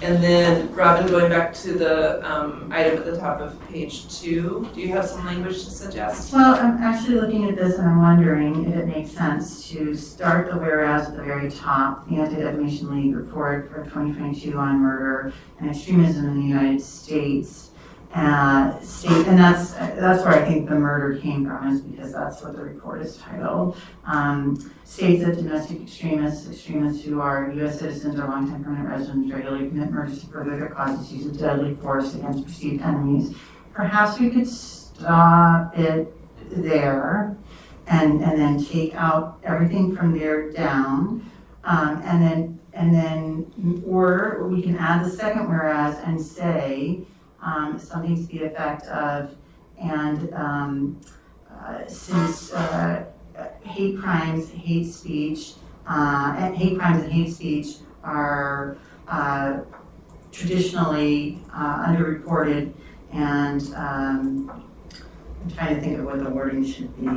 And then, Robin, going back to the item at the top of page 2, do you have some language to suggest? Well, I'm actually looking at this and I'm wondering if it makes sense to start the whereas at the very top, the Anti-Defamation League report for 2022 on murder and extremism in the United States. And that's where I think the murder came from, is because that's what the report is titled. States that domestic extremists who are U.S. citizens or longtime permanent residents regularly commit murders to further their causes, use of deadly force against perceived enemies. Perhaps we could stop it there and then take out everything from there down, and then or we can add the second whereas and say something to the effect of, and since hate crimes and hate speech are traditionally underreported, and I'm trying to think of what the wording should be.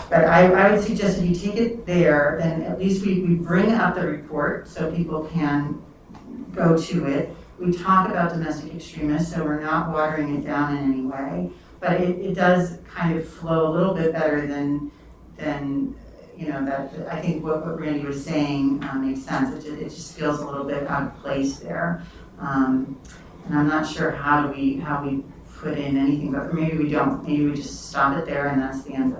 But I would suggest if you take it there, then at least we bring up the report so people can go to it. We talk about domestic extremists, so we're not watering it down in any way. But it does kind of flow a little bit better than that. I think what Randy was saying makes sense. It just feels a little bit out of place there. And I'm not sure how we put in anything, but maybe we don't. Maybe we just stop it there, and that's the end of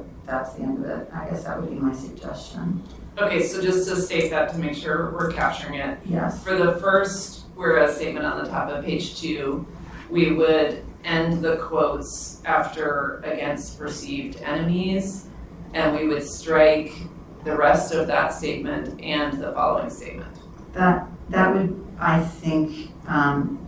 it. I guess that would be my suggestion. Okay, so just to state that to make sure we're capturing it. Yes. For the first whereas statement on the top of page 2, we would end the quotes after against perceived enemies, and we would strike the rest of that statement and the following statement. That would, I think,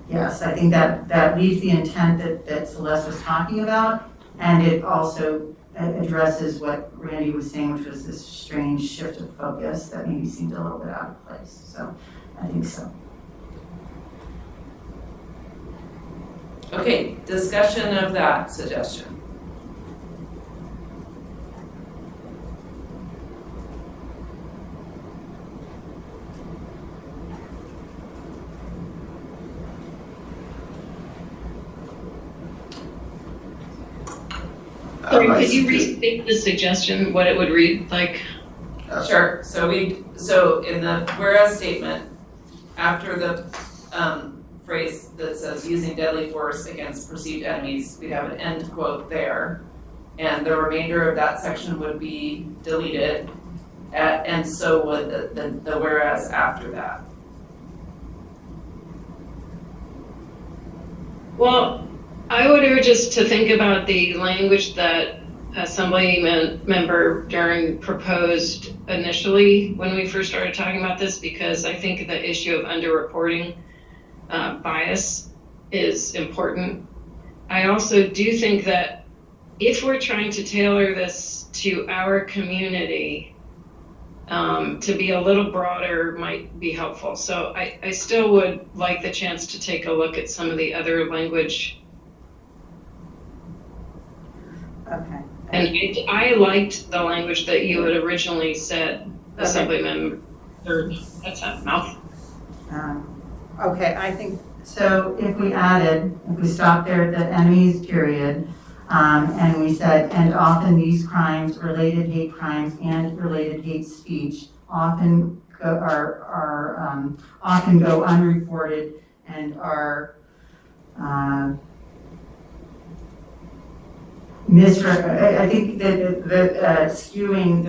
yes, I think that leaves the intent that Celeste was talking about, and it also addresses what Randy was saying, which was this strange shift of focus that maybe seemed a little bit out of place. So I think so. Okay, discussion of that suggestion. Sorry, could you restate the suggestion, what it would read like? Sure. So in the whereas statement, after the phrase that says using deadly force against perceived enemies, we'd have an end quote there, and the remainder of that section would be deleted, and so would the whereas after that. Well, I would urge us to think about the language that Assemblyman Member Dern proposed initially when we first started talking about this, because I think the issue of underreporting bias is important. I also do think that if we're trying to tailor this to our community, to be a little broader might be helpful. So I still would like the chance to take a look at some of the other language. Okay. And I liked the language that you had originally said, Assemblyman. That's a mouth. Okay, I think, so if we stopped there at the enemies period, and we said, and often these crimes, related hate crimes and related hate speech, often often go unreported and are I think that skewing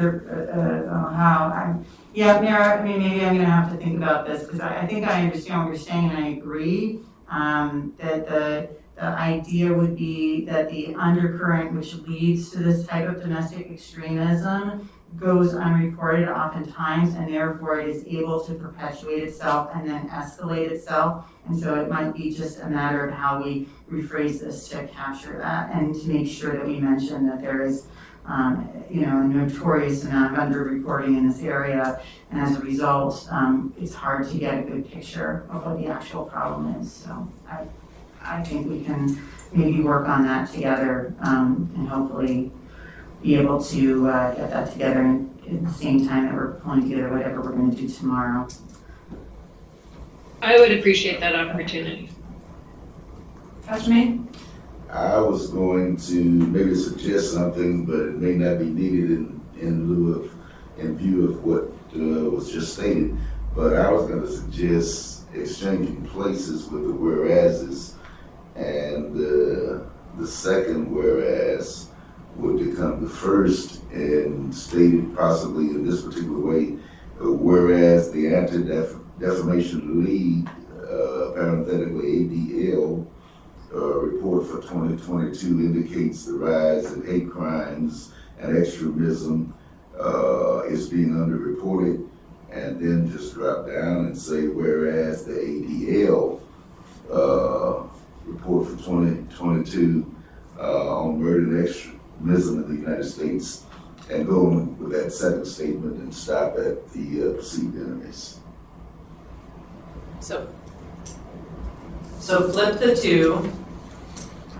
Mara, I mean, maybe I'm gonna have to think about this, because I think I understand what you're saying, and I agree, that the idea would be that the undercurrent which leads to this type of domestic extremism goes unreported oftentimes, and therefore it is able to perpetuate itself and then escalate itself. And so it might be just a matter of how we rephrase this to capture that, and to make sure that we mention that there is a notorious amount of underreporting in this area, and as a result, it's hard to get a good picture of what the actual problem is. So I think we can maybe work on that together, and hopefully be able to get that together at the same time that we're pulling together whatever we're going to do tomorrow. I would appreciate that opportunity. Ashmi? I was going to maybe suggest something, but it may not be needed in view of what was just stated. But I was going to suggest exchanging places with the whereases, and the second whereas would become the first, and stated possibly in this particular way, whereas the Anti-Defamation League, parenthetically ADL, report for 2022 indicates the rise in hate crimes and extremism is being underreported, and then just drop down and say, whereas the ADL report for 2022 on murder and extremism in the United States, and go on with that second statement and stop at the perceived enemies. So So flip the two.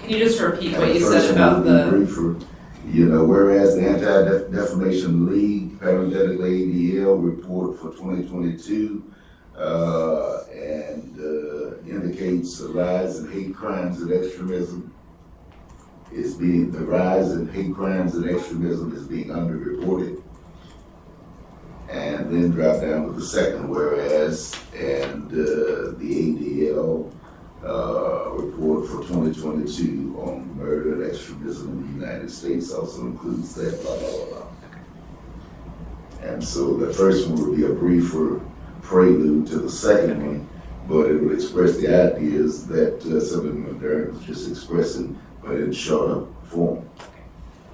Can you just repeat what you First said one about would be the, briefer. Whereas the Anti-Defamation League parenthetical ADL report for 2022 indicates a rise in hate crimes and extremism the rise in hate crimes and extremism is being underreported. And then drop down with the second whereas, and the ADL report for 2022 on murder and extremism in the United States also includes that, blah, blah, blah, blah. And so the first one would be a briefer prelude to the second one, but it would express the ideas that Assemblyman Dern was just expressing, but in shorter form.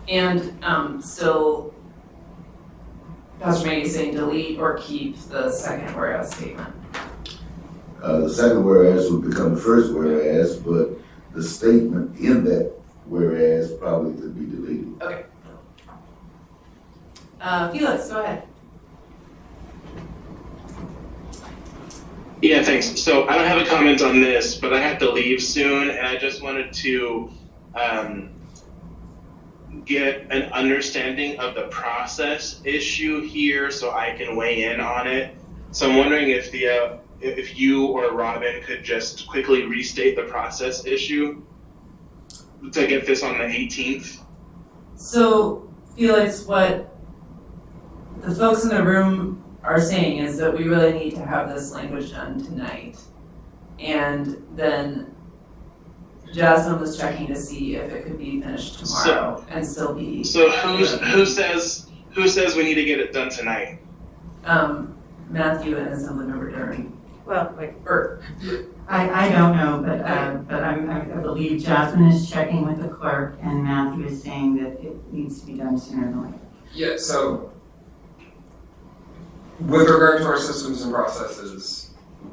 and still, Pastor Maggie saying delete or keep the second whereas statement? The second whereas would become the first whereas, but the statement in that whereas probably could be deleted. Okay. Felix, go ahead. Yeah, thanks. So I don't have a comment on this, but I have to leave soon, and I just wanted to get an understanding of the process issue here so I can weigh in on it. So I'm wondering if if you or Robin could just quickly restate the process issue to get this on the 18th. So, Felix, what the folks in the room are saying is that we really need to have this language done tonight. And then Jasmine was checking to see if it could be finished tomorrow and still be. So who says we need to get it done tonight? Matthew and Assemblymember Dern. Well, I don't know, but I believe Jasmine is checking with the clerk and Matthew is saying that it needs to be done sooner than later. Yeah, so with regard to our systems and processes,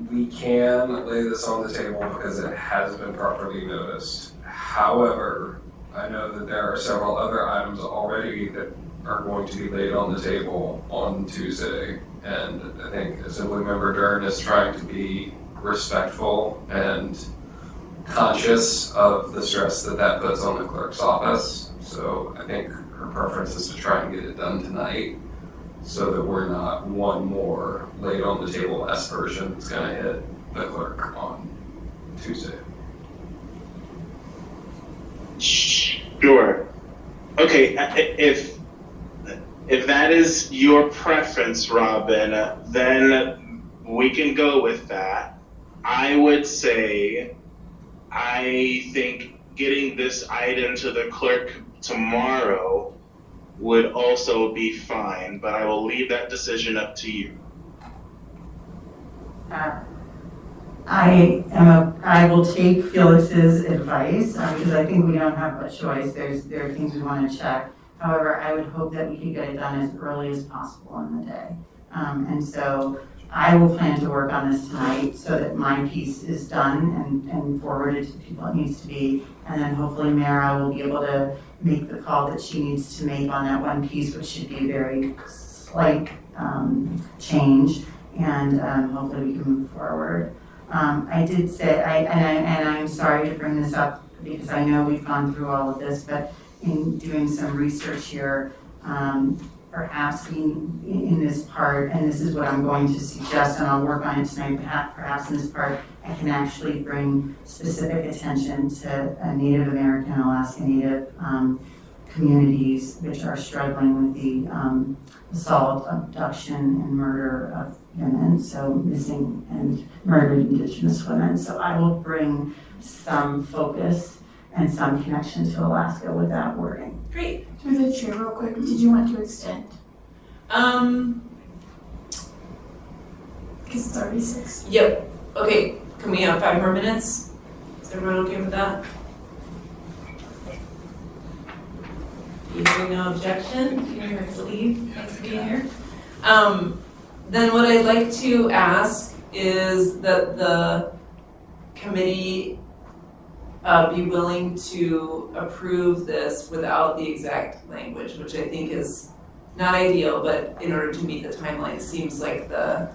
we can lay this on the table because it has been properly noticed. However, I know that there are several other items already that are going to be laid on the table on Tuesday. And I think Assemblymember Dern is trying to be respectful and conscious of the stress that puts on the clerk's office. So I think her preference is to try and get it done tonight so that we're not one more laid on the table S version that's gonna hit the clerk on Tuesday. Sure. Okay, if that is your preference, Robin, then we can go with that. I would say, I think getting this item to the clerk tomorrow would also be fine, but I will leave that decision up to you. I will take Felix's advice because I think we don't have a choice. There are things we want to check. However, I would hope that we could get it done as early as possible in the day. And so I will plan to work on this tonight so that my piece is done and forwarded to the people it needs to be. And then hopefully Mara will be able to make the call that she needs to make on that one piece, which should be a very slight change. And hopefully we can move forward. I did say, and I'm sorry to bring this up because I know we've gone through all of this, but in doing some research here, perhaps in this part, and this is what I'm going to suggest, and I'll work on it tonight, perhaps in this part, I can actually bring specific attention to Native American, Alaska Native communities which are struggling with the assault, abduction, and murder of women, so missing and murdered Indigenous women. So I will bring some focus and some connection to Alaska with that wording. Great. Through the chair, real quick, did you want to extend? Because it's already 6. Yep. Okay, can we have 5 more minutes? Is everyone okay with that? Hearing no objection, you have to leave. Thanks for being here. Then what I'd like to ask is that the committee be willing to approve this without the exact language, which I think is not ideal, but in order to meet the timeline, seems like the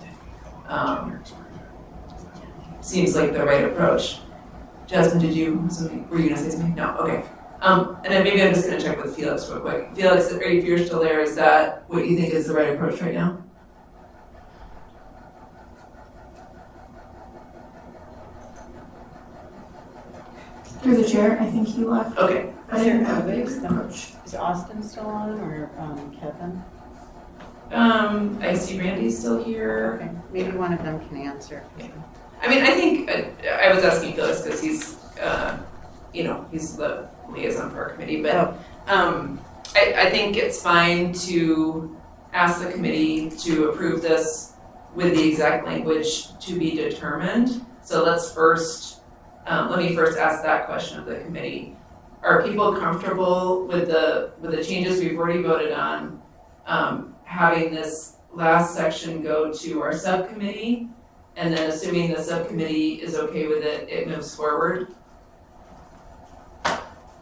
right approach. Jasmine, were you gonna say something? No, okay. And then maybe I'm just gonna check with Felix real quick. Felix, if you're still there, is that what you think is the right approach right now? Through the chair, I think he left. Okay. I think that would be a good approach. Is Austin still on or Kevin? I see Randy's still here. Okay, maybe one of them can answer. I mean, I think, I was asking Felix because he's, he's the liaison for our committee, but I think it's fine to ask the committee to approve this with the exact language to be determined. So let me first ask that question of the committee. Are people comfortable with the changes we've already voted on, having this last section go to our subcommittee, and then assuming the subcommittee is okay with it, it moves forward?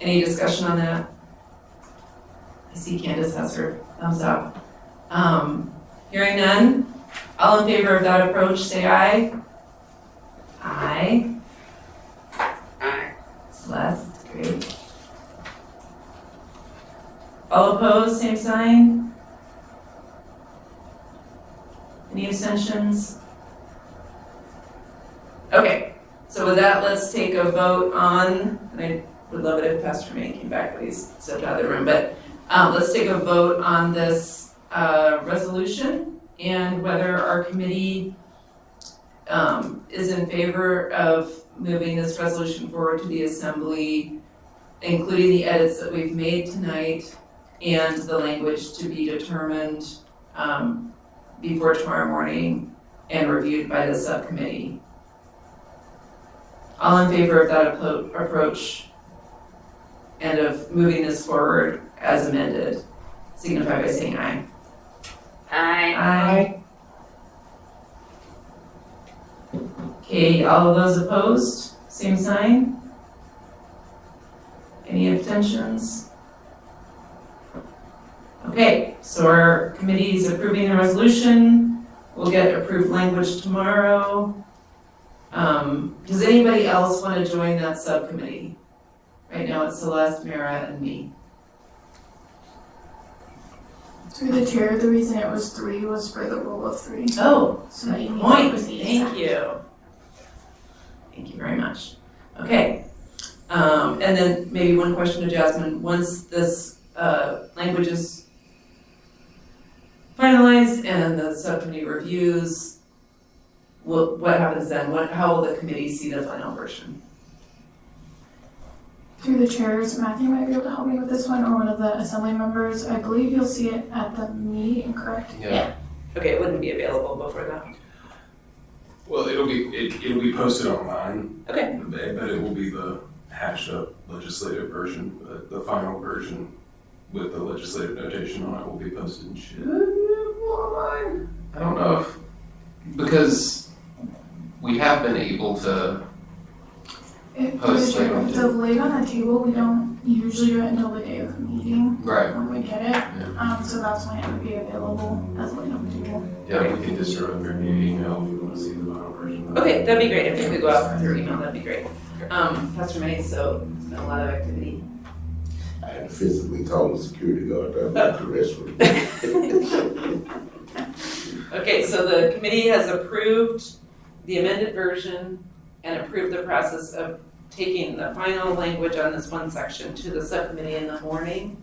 Any discussion on that? I see Candace has her thumbs up. Hearing none, all in favor of that approach, say aye. Aye. Aye. Celeste, great. All opposed, same sign. Any abstentions? Okay, so with that, let's take a vote on, and I would love it if Pastor May came back, but he's stepped out of the room, but let's take a vote on this resolution and whether our committee is in favor of moving this resolution forward to the assembly, including the edits that we've made tonight and the language to be determined before tomorrow morning and reviewed by the subcommittee. All in favor of that approach and of moving this forward as amended, signify by saying aye. Aye. Aye. Okay, all of those opposed, same sign. Any abstentions? Okay, so our committee is approving the resolution. We'll get approved language tomorrow. Does anybody else want to join that subcommittee? Right now it's Celeste, Mara, and me. Through the chair, the reason it was 3 was for the rule of 3. Oh, so that you need point. to see Thank you. Thank you very much. Okay. And then maybe one question to Jasmine. Once this language is finalized and the subcommittee reviews, what happens then? How will the committee see the final version? Through the chairs, Matthew might be able to help me with this one, or one of the assembly members. I believe you'll see it at the meeting, correct? Yeah. Okay, it wouldn't be available before that. Well, it'll be posted online. Okay. But it will be the hashed up legislative version. The final version with the legislative notation on it will be posted. Online. I don't know if, because we have been able to post Through the chair, language. the late on the table, we don't usually do it until the day of the meeting. Right. When we get it. So that's when it would be available as late on the table. Yeah, we can just throw it through your email if you want to see the final version. Okay, that'd be great. If it could go out through email, that'd be great. Pastor May, so it's been a lot of activity. I had to physically call the security guard to the restroom. Okay, so the committee has approved the amended version and approved the process of taking the final language on this one section to the subcommittee in the morning,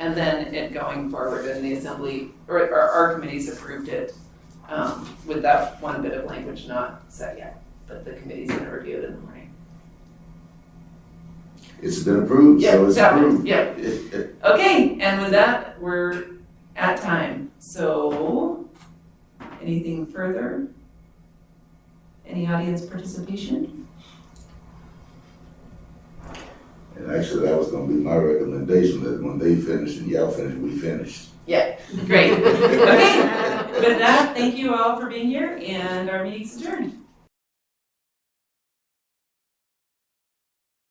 and then it going forward in the assembly, or our committee's approved it with that one bit of language not set yet, but the committee's gonna review it in the morning. It's been approved, so it's approved. Yeah. Okay, and with that, we're at time. So, anything further? Any audience participation? And actually, that was gonna be my recommendation, that when they finish and y'all finish, we finished. Yeah, great. Okay, with that, thank you all for being here, and our meeting's adjourned.